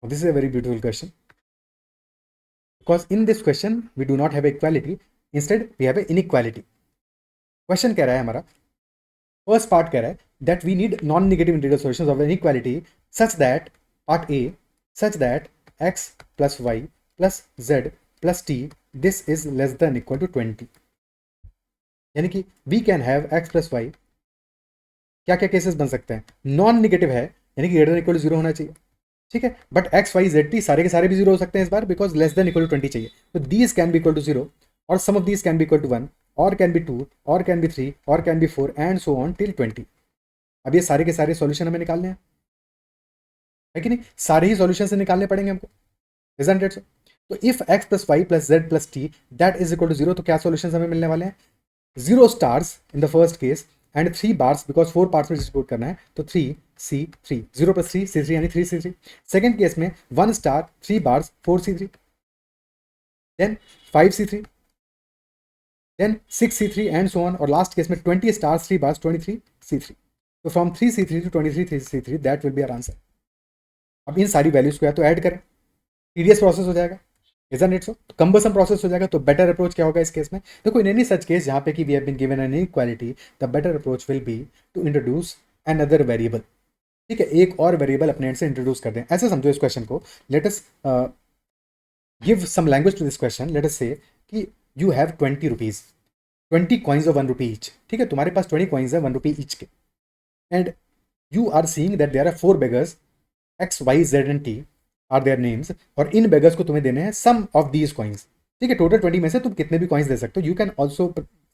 This is a very beautiful question because in this question we do not have equality, instead we have a inequality. Question कह रहा है हमारा, first part कह रहा है that we need non-negative integral solutions of inequality such that part A such that x plus y plus z plus t this is less than equal to 20. यानी कि we can have x plus y, क्या क्या cases बन सकते हैं? Non negative है यानी कि greater than equal to zero होना चाहिए. ठीक है, but x y z t सारे के सारे भी जीरो हो सकते हैं इस बार because less than equal to 20 चाहिए. तो these can be equal to zero और some of these can be equal to 1 और कैन बी 2 और कैन बी 3 और can B 4 and so on till 20. अब ये सारे के सारे सॉल्यूशन हमें निकालने हैं. है कि नहीं, सारे ही सॉल्यूशन से निकालने पड़ेंगे हमको, isn't it so? तो if x plus y plus z plus t that is equal to zero, तो क्या सॉल्यूशन हमें मिलने वाले हैं, 0 stars in the first case and 3 bars, because 4 parts में डिस्ट्रीब्यूट करना है, तो 3C3, 0 प्लस 3C3 यानी 3C3। सेकेंड केस में 1 star 3 bars 4C3, then 5C3, then 6C3 and so on, और लास्ट केस में 20 स्टार्स 3 बार्स 23C3। तो from 3C3 to 23C3 that will be our answer. अब इन सारी वैल्यूज को या तो ऐड करें, टीडीएस प्रोसेस हो जाएगा, isn't it so? तो कम्बसम प्रोसेस हो जाएगा। तो बेटर अप्रोच क्या होगा इस केस में, देखो इन एनी सच केस जहाँ पे कि we have been given an equality, the better approach will be to introduce another variable. ठीक है, एक और वेरिएबल अपने एंड से इंट्रोड्यूस कर दें। ऐसे समझो इस क्वेश्चन को, let us give some language to this question. Let us say that you have 20 rupees, 20 coins of 1 rupee each. ठीक है, तुम्हारे पास 20 कॉइन्स है 1 रुपी ईच के, and you are seeing that there are 4 beggars x y z and t are their names, और इन beggars को तुम्हें देने हैं सम ऑफ दीज कॉइन्स। ठीक है, टोटल 20 में से तुम कितने भी कॉइन्स दे सकते हो, you can also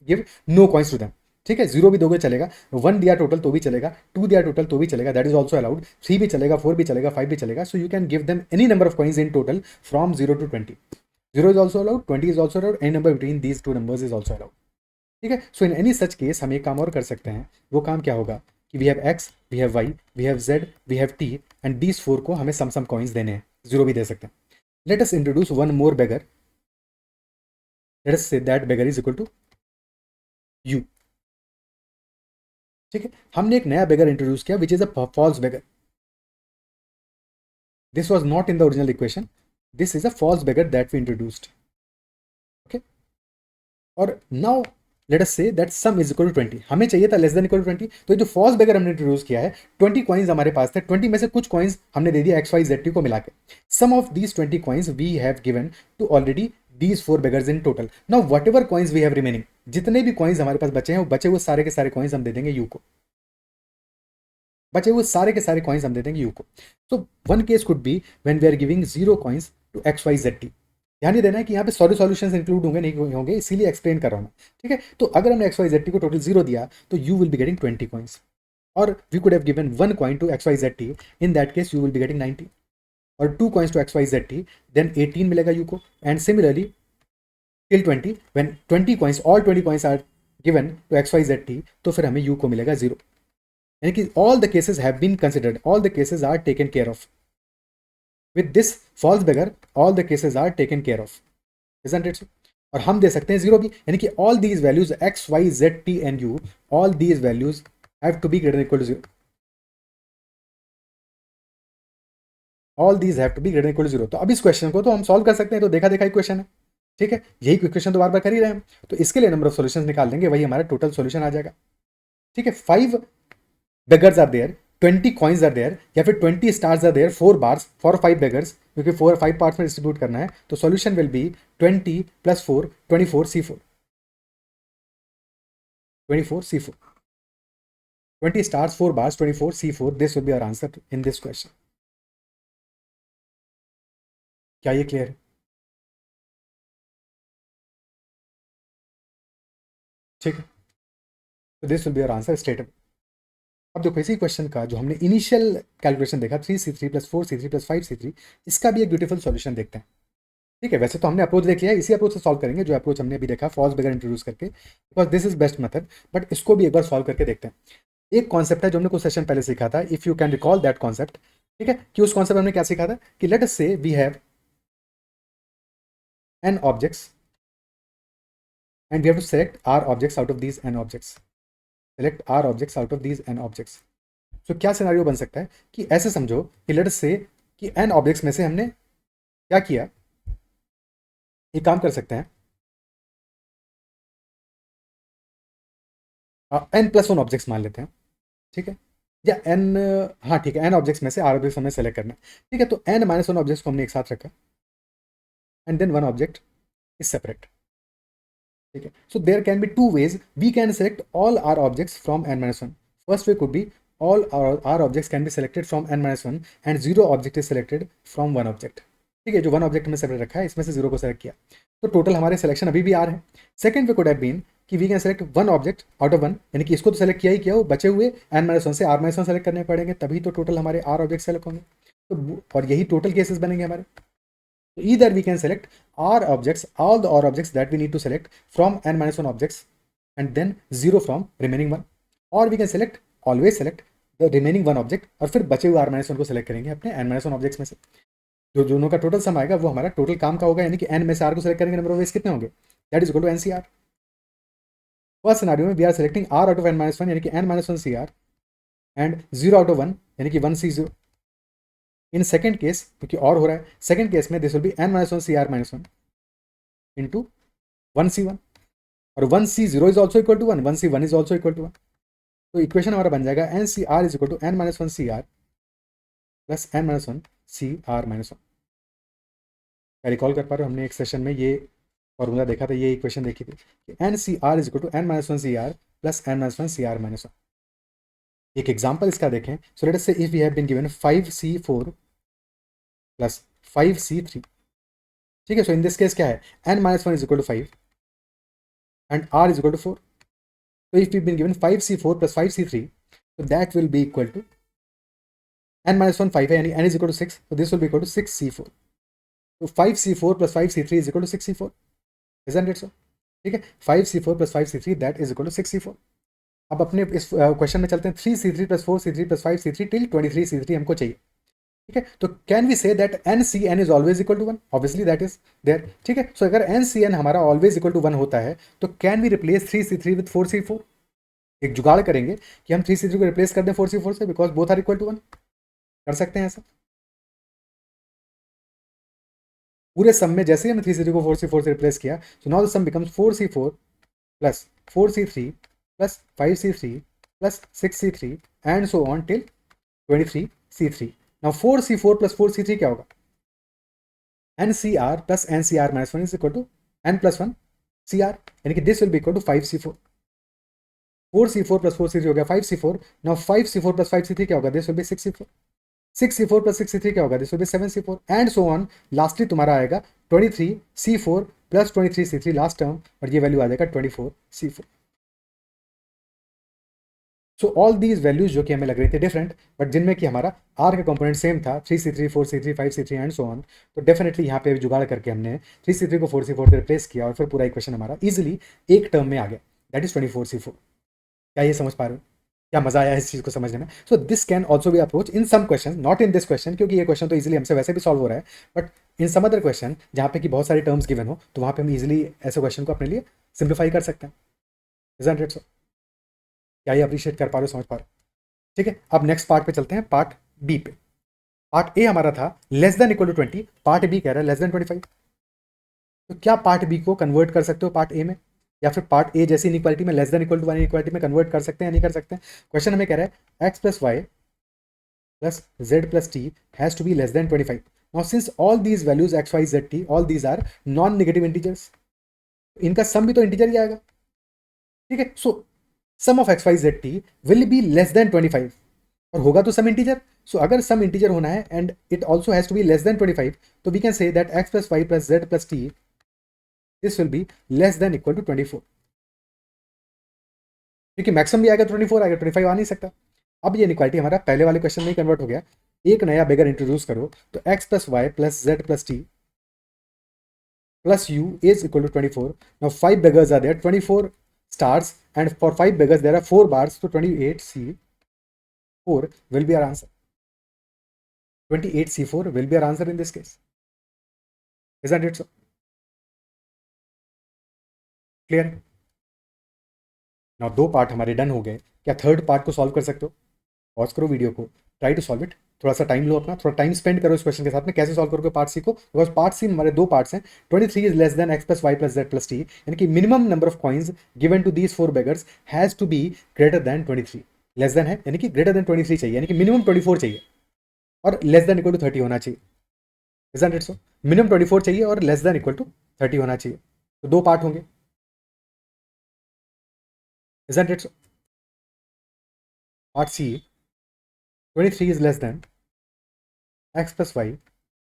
give no coins to them. ठीक है, 0 भी दोगे चलेगा, 1 दिया टोटल तो भी चलेगा, 2 दिया टोटल तो भी चलेगा, दैट इज ऑल्सो अलाउड, 3 भी चलेगा, 4 भी चलेगा, 5 भी चलेगा। So you can give them any number of coins in total from 0 to 20। 0 is also allowed, 20 is also allowed, any number between these two numbers is also allowed। ठीक है, सो in any such case हम एक काम और कर सकते हैं, वो काम क्या होगा कि we have x, we have y, we have z, we have t, and these 4 को हमें सम कॉइन्स देने हैं, 0 भी दे सकते हैं। Let us introduce one more beggar, let us say that beggar is equal to u। ठीक है, हमने एक नया बेगर इंट्रोड्यूस किया which is a false beggar. This was not in the original equation, this is a false beggar that we introduced. Okay, और now let us say that sum is equal to 20, हमें चाहिए था less than equal to 20। तो ये जो false बेगर हमने introduce किया है, 20 कॉइन्स हमारे पास थे, 20 में से कुछ कॉइन्स हमने दे दिया एक्स वाई जेड टी को मिला के, sum of these 20 coins we have given to already these 4 beggars in total. Now whatever coins we have remaining, जितने भी कॉइन्स हमारे पास बचे हैं, वो बचे हुए सारे के सारे कॉइन्स हम दे देंगे यू को, बचे हुए सारे के सारे कॉइन्स हम दे देंगे यू को। तो one case could be when we are giving 0 coins to x y z t. ध्यान ये देना है कि यहाँ पे सॉरी सॉल्यूशंस इंक्लूड होंगे नहीं होंगे, इसीलिए एक्सप्लेन कर रहा हूँ। ठीक है, तो अगर हमने एक्स वाई जेड टी को टोटल 0 दिया तो u will be getting 20 coins, और we could have given 1 coin to x y z t, in that case u will be getting 90, और 2 coins to x y z t, then 18 मिलेगा u को, and similarly till 20 when 20 coins, all 20 coins are given to x y z t, तो फिर हमें u को मिलेगा 0। यानी कि all the cases have been considered, all the cases are taken care of with this false beggar, all the cases are taken care of, isn't it so? और हम दे सकते हैं 0 भी, यानी कि all these values x y z t and u, all these values have to be greater equal to 0, all these have to be greater equal to 0। तो अब इस क्वेश्चन को तो हम सॉल्व कर सकते हैं, तो देखा देखा क्वेश्चन है। ठीक है, यही क्वेश्चन तो बार बार कर ही रहे हैं हम, तो इसके लिए नंबर ऑफ सॉल्यूशंस निकाल देंगे, वही हमारा टोटल सॉल्यूशन आ जाएगा। ठीक है, 5 beggars are there, 20 coins are there, या फिर 20 stars are there, 4 bars for 5 beggars, क्योंकि 5 पार्ट्स में डिस्ट्रीब्यूट करना है। तो solution will be 20 + 4 24C4, 24C4, 20 stars 4 bars 24C4, this will be our answer in this question। क्या ये क्लियर है? ठीक है, तो this will be our answer straight away. अब देखो इसी क्वेश्चन का जो हमने इनिशियल कैलकुलेशन देखा 3C3 + 4C3 + 5C3, इसका भी एक ब्यूटीफुल सॉल्यूशन देखते हैं। ठीक है, वैसे तो हमने अप्रोच देख लिया है, इसी अप्रोच से सॉल्व करेंगे जो अप्रोच हमने अभी देखा फॉल्स बेगर इंट्रोड्यूस करके, because this is best method, but इसको भी एक बार सॉल्व करके देखते हैं। एक कॉन्सेप्ट है जो हमने कुछ सेशन पहले सीखा था, if you can recall that concept. ठीक है, कि उस कॉन्सेप्ट हमने क्या सीखा था कि let us say we have n objects and we have to select r objects out of these n objects, select r objects out of these n objects। so क्या सिनारियो बन सकता है कि ऐसे समझो कि लेट अस से कि n objects में से हमने क्या किया, एक काम कर सकते हैं, n+1 ऑब्जेक्ट्स मान लेते हैं। ठीक है, या n, हाँ ठीक है, n ऑब्जेक्ट्स में से r ऑब्जेक्ट्स हमें सेलेक्ट करना है। ठीक है, तो n-1 ऑब्जेक्ट्स को हमने एक साथ रखा, and then 1 object is separate. ठीक है, so there can be 2 ways we can select all r objects from n-1। First way could be all our objects can be selected from n-1 and 0 object is selected from 1 object। ठीक है, जो 1 object में separate रखा है इसमें से 0 को select किया, तो टोटल हमारे सिलेक्शन अभी भी r है। Second way could have been कि we can select 1 object out of 1, यानी कि इसको तो सेलेक्ट किया ही किया, वो बचे हुए n-1 से r-1 सेलेक्ट करने पड़ेंगे, तभी तो टोटल हमारे r ऑब्जेक्ट सेलेक्ट होंगे। तो और यही टोटल केसेस बनेंगे हमारे. So either we can select R objects, all the R objects that we need to select from n minus 1 objects and then 0 from remaining one, or we can select always select the remaining one object और फिर बचे हुए R minus 1 को select करेंगे अपने n minus 1 objects में से. जो दोनों का टोटल सम आएगा वो हमारा टोटल काम का होगा, यानी कि n में से R को select करेंगे, नंबर ऑफ वेज कितने होंगे, that is equal to NCR. First scenario में we are selecting R out of n minus 1 यानी कि n minus 1 CR and 0 out of 1 यानी कि 1 C0. इन सेकेंड केस क्योंकि और हो रहा है, सेकेंड केस में this will be n minus 1 CR minus 1 into 1C1 और 1C0 is also equal to 1, 1C1 is also equal to 1. तो इक्वेशन हमारा बन जाएगा NCR is equal to n minus 1 CR plus n minus 1 CR minus 1. क्या recall कर पा रहे हो, हमने एक सेशन में ये फॉर्मूला देखा था, ये इक्वेशन देखी थी कि NCR is equal to n minus 1 CR plus n minus 1 CR minus 1. एक एग्जाम्पल इसका देखें. सो let us say if we have been given 5C4 plus 5C3. ठीक है, सो इन दिस केस क्या है, n minus 1 is equal to 5 and r is equal to 4. So if we've been given 5C4 plus 5C3, so that will be equal to n minus 1 5 है यानी n is equal to 6, so this will be equal to 6C4. So 5C4 plus 5C3 is equal to 6C4, isn't it so? ठीक है, 5C4 plus 5C3 that is equal to 6C4. अब अपने इस question में चलते हैं. 3C3 plus 4C3 plus 5C3 till 23C3 हमको चाहिए. ठीक है, तो can we say that NCN is always equal to 1, obviously that is there. ठीक है, सो अगर NCN हमारा ऑलवेज इक्वल टू 1 होता है तो can we replace 3C3 with 4C4. एक जुगाड़ करेंगे कि हम 3C3 को रिप्लेस कर दें 4C4 से, because both are equal to 1. कर सकते हैं ऐसा पूरे सम में. जैसे ही हमने 3C3 को 4C4 से रिप्लेस किया, so now the sum becomes 4C4 plus 4C3 plus 5C3 plus 6C3 and so on till 23C3. Now 4C4 plus 4C3 क्या होगा, NCR plus NCR minus 1 is equal to n plus 1 CR, यानी कि this will be equal to 5C4. 4C4 plus 4C3 हो गया 5C4. Now 5C4 plus 5C3 क्या होगा, this will B 6C4. 6C4 plus 6C3 क्या होगा, this will B 7C4 and so on. Lastly तुम्हारा आएगा 23C4 plus 23C3 last term, और ये वैल्यू आ जाएगा 24C4. So all these values जो कि हमें लग रही थी डिफरेंट, बट जिनमें कि हमारा आर का कंपोनेंट सेम था 3C3 4C3 5C3 and so on, तो डेफिनेटली यहाँ पे जुगाड़ करके हमने 3C3 को 4C4 से रिप्लेस किया और फिर पूरा इक्वेशन हमारा इजिली एक टर्म में आ गया, दैट इज 24C4. क्या ये समझ पा रहे हो, क्या मजा आया इस चीज को समझने में. So this can also be approach in some question, not in this question क्योंकि ये क्वेश्चन तो इजिली हमसे वैसे भी सॉल्व हो रहा है, but in some other question जहाँ पे कि बहुत सारी टर्म्स गिवन हो, तो वहाँ पे हम इजिली ऐसे क्वेश्चन को अपने लिए सिंप्लीफाई कर सकते हैं. इजंट इट सो, क्या ये अप्रिशिएट कर पा रहे हो, समझ पा रहे हो. ठीक है, अब नेक्स्ट पार्ट पे चलते हैं, पार्ट बी पे. पार्ट ए हमारा था less than equal to 20, part B कह रहा है लेस देन 25. तो क्या पार्ट बी को कन्वर्ट कर सकते हो पार्ट ए में, या फिर पार्ट ए जैसी इनइक्वालिटी में less than equal to 1 inequality में कन्वर्ट कर सकते हैं या नहीं कर सकते हैं. क्वेश्चन हमें कह रहा है x plus y plus z plus t has to be less than 25. Now since all these values x y z t all these are non negative integers, इनका सम भी तो इंटीजर ही आएगा. ठीक है, so sum of x y z t will be less than 25 और होगा तो सम इंटीजर. सो अगर सम इंटीजर होना है and it also has to be less than 25, तो we can say that x plus y plus z plus t this will be less than equal to 24. क्योंकि maximum भी आएगा 24 आएगा, 25 आ नहीं सकता. अब ये इनइक्वालिटी हमारा पहले वाले क्वेश्चन में ही कन्वर्ट हो गया. एक नया बेगर इंट्रोड्यूस करो, तो x plus y plus z plus t plus u is equal to 24. Now 5 beggars are there, 24 stars, and for 5 beggars there are 4 bars, so 28C4 will be our answer. 28C4 will be our answer in this case. Isn't it so? Clear? Now दो part हमारे done हो गए. क्या third part को solve कर सकते हो? Pause करो वीडियो को, ट्राई टू सॉल्व इट. थोड़ा सा टाइम लो अपना, थोड़ा टाइम स्पेंड करो इस क्वेश्चन के साथ में. कैसे सॉल्व करोगे पार्ट सी को, बिकॉज पार्ट सी में हमारे दो पार्ट्स हैं. 23 is less than x plus y plus z plus t, यानी कि minimum number of coins given to these 4 beggars has to be greater than 23. Less than है यानी कि ग्रेटर देन 23 चाहिए, यानी कि मिनिमम 24 चाहिए और लेस देन इक्वल टू 30 होना चाहिए. Isn't it so? मिनिमम 24 चाहिए और लेस देन इक्वल टू 30 होना चाहिए. तो दो पार्ट होंगे. Isn't it so? Part C, 23 is less than x plus y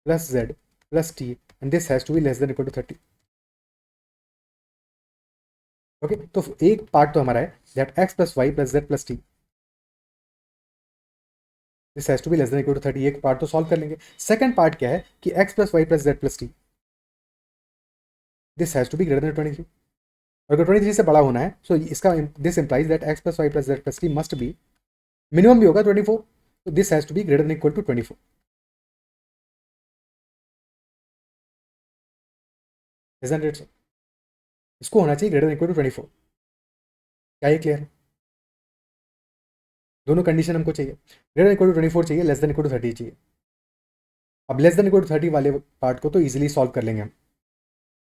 plus z plus t, and this has to be less than equal to 30. Okay, तो एक part तो हमारा है that x plus y plus z plus t this has to be less than equal to 30। एक part तो solve कर लेंगे। Second part क्या है कि x plus y plus z plus t, this has to be greater than 23। और अगर 23 से बड़ा होना है सो इसका this implies that x plus y plus z plus t must be, minimum भी होगा 24, तो this has to be greater than equal to 24। Isn't it so? इसको होना चाहिए ग्रेटर देन इक्वल टू 24। क्या ये क्लियर है? दोनों कंडीशन हमको चाहिए, ग्रेटर देन इक्वल टू 24 चाहिए, लेस देन इक्वल टू 30 चाहिए। अब लेस देन इक्वल टू 30 वाले पार्ट को तो इजीली सॉल्व कर लेंगे हम।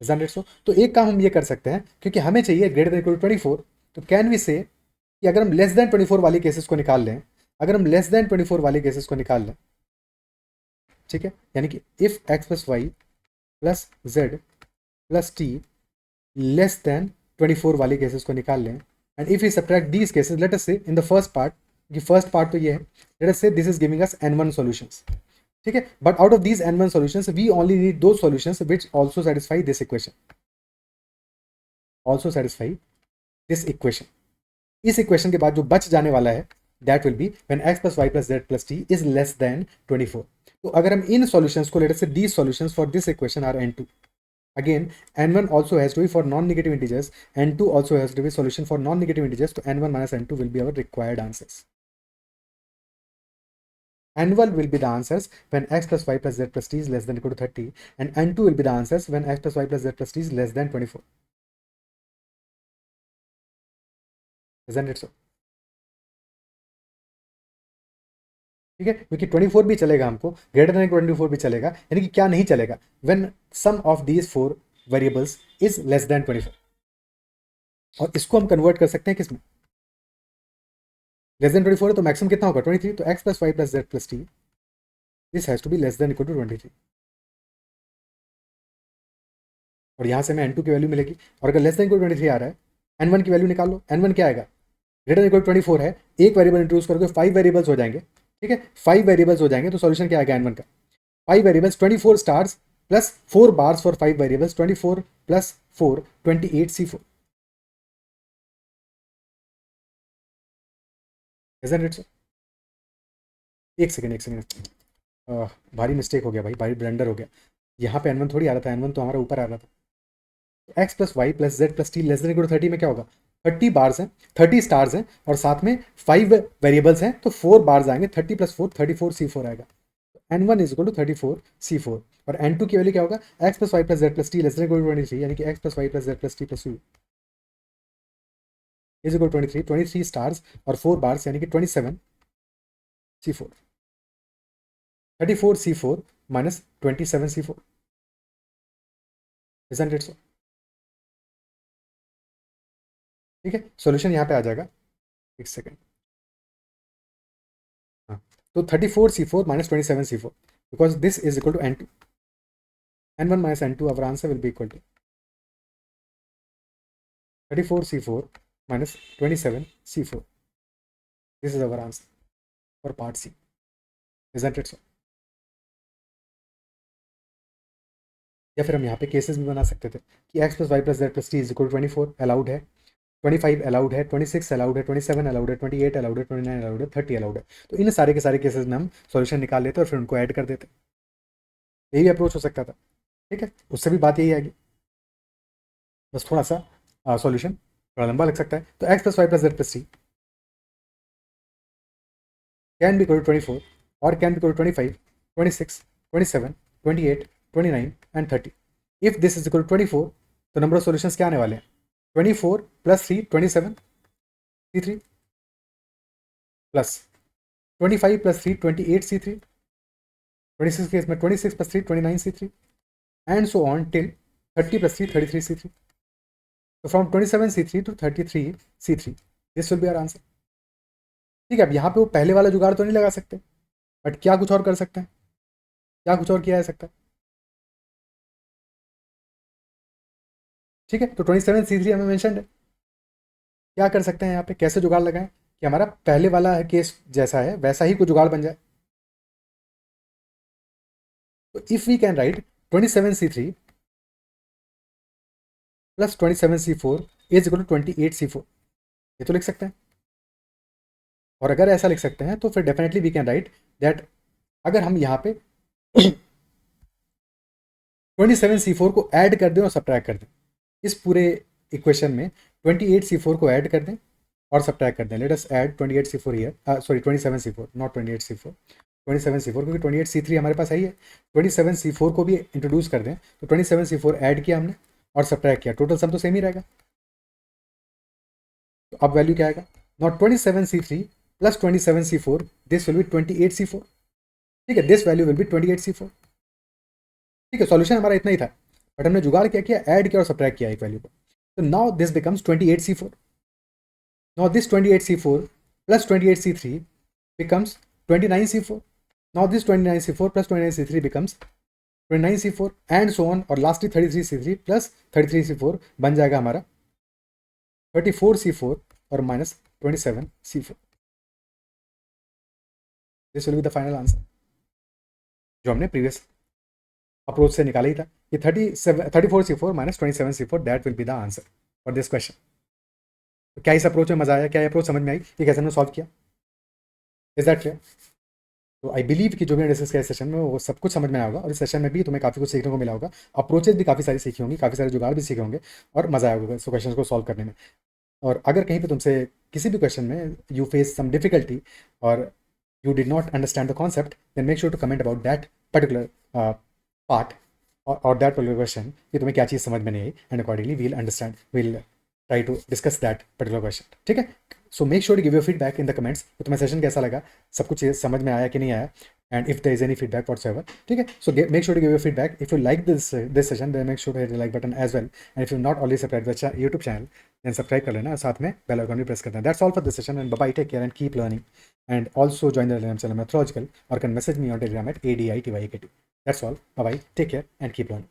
इजंट इट सो? तो एक काम हम ये कर सकते हैं, क्योंकि हमें चाहिए ग्रेटर देन इक्वल टू 24, तो कैन वी से कि अगर हम लेस देन 24 वाले केसेस को निकाल लें, अगर हम लेस देन 24 वाले केसेस को निकाल लें, ठीक है, यानी कि if x plus y plus z plus t less than 24 वाले केसेस को निकाल लें, and if you subtract these cases, let us say in the first part, कि फर्स्ट पार्ट तो ये है, let us say this is giving us n1 solutions, ठीक है, but out of these n1 solutions we only need दो solutions which also satisfy this equation, also satisfy this equation. इस equation के बाद जो बच जाने वाला है that will be when x plus y plus z plus t is less than 24। तो अगर हम इन सॉल्यूशंस को, let us say these solutions for this equation are n2, again n1 also has to be for non-negative integers, n2 also has to be solution for non-negative integers, so n1 minus n2 will be our required answers. n1 will be the answers when x plus y plus z plus t is less than equal to 30, and n2 will be the answers when x plus y plus z plus t is less than 24. Isn't it so? ठीक है, क्योंकि 24 भी चलेगा हमको, greater than 24 भी चलेगा, यानी कि क्या नहीं चलेगा, when sum of these four variables is less than 24। और इसको हम कन्वर्ट कर सकते हैं किसमें, लेस देन 24 है तो मैक्सिमम कितना होगा 23, तो x plus y plus z plus t this has to be less than equal to 23। और यहाँ से हमें n2 की वैल्यू मिलेगी, और अगर लेस देन इक्वल 23 आ रहा है, n1 की वैल्यू निकाल लो, n1 क्या आएगा, ग्रेटर इक्वल 24 है, एक वेरिएबल इंट्रोड्यूस करोगे 5 वेरिएबल्स हो जाएंगे, ठीक है, 5 वेरिएबल्स हो जाएंगे, तो सॉल्यूशन क्या आएगा n1 का, 5 variables 24 stars plus 4 bars for 5 variables, 24 plus 4 28 C4। Isn't it सो? एक सेकेंड, भारी मिस्टेक हो गया भाई, भारी ब्लेंडर हो गया, यहाँ पे n1 थोड़ी आ रहा था, n1 तो हमारा ऊपर आ रहा था। X plus y plus z plus t less than equal to 30 में क्या होगा, 30 बार्स हैं, 30 स्टार्स हैं, और साथ में 5 वेरिएबल्स हैं, तो 4 बार्स आएंगे, 30 प्लस 4 34 C4 आएगा, n1 is equal to 34 C4। और n2 की वैल्यू क्या होगा, x plus y plus z plus t less than equal to 23, यानी कि x plus y plus z plus t plus u is equal 23 stars और 4 bars, यानी कि 27 C4, 34 C4 minus 27 C4। Isn't it सो? ठीक है, solution यहाँ पे आ जाएगा, एक सेकेंड, हाँ, तो 34 C4 minus 27 C4, because this is equal to n2, n1 minus n2, our answer will be equal to 34 C4 minus 27 C4. This is our answer for part C. Isn't it so? या फिर हम यहाँ पे cases भी बना सकते थे कि x plus y plus z plus t is equal 24 allowed है, 25 अलाउड है, 26 अलाउड है, 27 अलाउड है, 28 अलाउड है, 29 अलाउड है, 30 अलाउड है। तो इन सारे के सारे केसेस में हम सॉल्यूशन निकाल लेते और फिर उनको ऐड कर देते, यही अप्रोच हो सकता था, ठीक है, उससे भी बात यही आएगी, बस थोड़ा सा सॉल्यूशन थोड़ा लंबा लग सकता है। तो x plus y plus z plus t can be equal to 24 और can be equal to 25, 26, 27, 28, 29 and 30। If this is equal to 24, तो नंबर ऑफ सॉल्यूशंस क्या आने वाले हैं, 24 plus 3 27 C3 plus 25 plus 3 28 C3, 26 case में 26 plus 3 29 C3 and so on till 30 plus 3 33 C3। तो from 27 C3 to 33 C3 this will be our answer. ठीक है, अब यहाँ पे वो पहले वाला जुगाड़ तो नहीं लगा सकते, बट क्या कुछ और कर सकते हैं, क्या कुछ और किया जा सकता है, ठीक है, तो 27 C3 हमें मेंशन है, क्या कर सकते हैं यहाँ पे, कैसे जुगाड़ लगाएं कि हमारा पहले वाला केस जैसा है वैसा ही कुछ जुगाड़ बन जाए। तो if we can write 27 C3 plus 27 C4 is equal to 28 C4, ये तो लिख सकते हैं, और अगर ऐसा लिख सकते हैं तो फिर definitely we can write that अगर हम यहाँ पे 27C4 को ऐड कर दें और सब्ट्रैक्ट कर दें, इस पूरे इक्वेशन में 28C4 को ऐड कर दें और सब्ट्रैक्ट कर दें. Let us add 28C4 here, sorry 27C4, not 28C4, 27C4, क्योंकि 28C3 हमारे पास है ही है. 27C4 को भी इंट्रोड्यूस कर दें, तो 27C4 ऐड किया हमने और सब्ट्रैक्ट किया, टोटल सम तो सेम ही रहेगा. तो अब वैल्यू क्या आएगा? Not 27C3 plus 27C4, this will B 28C4. ठीक है, this value will B 28C4. ठीक है, सॉल्यूशन हमारा इतना ही था, बट हमने जुगाड़ क्या किया, ऐड किया और सब्ट्रैक्ट किया एक वैल्यू को. तो now this becomes 28C4. Now this 28C4 plus 28C3 becomes 29C4. Now this 29C4 plus 29C3 becomes 29C4 and so on, और लास्टली 33C3 प्लस 33C4 बन जाएगा हमारा 34C4 और minus 27C4. This will be the final answer जो हमने previous approach से निकाला ही था. ये 34C4 minus 27C4, that will be the answer for this question. तो क्या इस अप्रोच में मजा आया? क्या अप्रोच समझ में आई? ये कैसे हमने सॉल्व किया? Is that clear? तो आई बिलीव कि जो भी डिस्कस किया इस सेशन में वो सब कुछ समझ में आया होगा, और इस सेशन में भी तुम्हें काफ़ी कुछ सीखने को मिला होगा. अप्रोचेज भी काफ़ी सारी सीखी होंगी, काफ़ी सारे जुगाड़ भी सीखे होंगे, और मज़ा आया होगा क्वेश्चन को सॉल्व करने में. और अगर कहीं पे तुमसे किसी भी क्वेश्चन में यू फेस सम डिफिकल्टी और you did not understand the concept, then make sure to comment about that particular part or that particular question कि तुम्हें क्या चीज़ समझ में नहीं आई, and accordingly we'll try to discuss that particular question. ठीक है, so make sure to give your feedback in the comments कि तुम्हें सेशन कैसा लगा, सब कुछ समझ में आया कि नहीं आया, and if there is any feedback whatsoever. ठीक है, so make sure to give your feedback. If you like this session, then make sure to hit the like button as well, and if you're not already subscribed to the YouTube channel, then subscribe कर लेना और साथ में bell icon भी press कर देना. That's all for this session, and bye bye, take care and keep learning. And also join the Telegram channel Methodological, or can message me on Telegram at ADITYAK2. That's all. Bye bye. Take care and keep learning.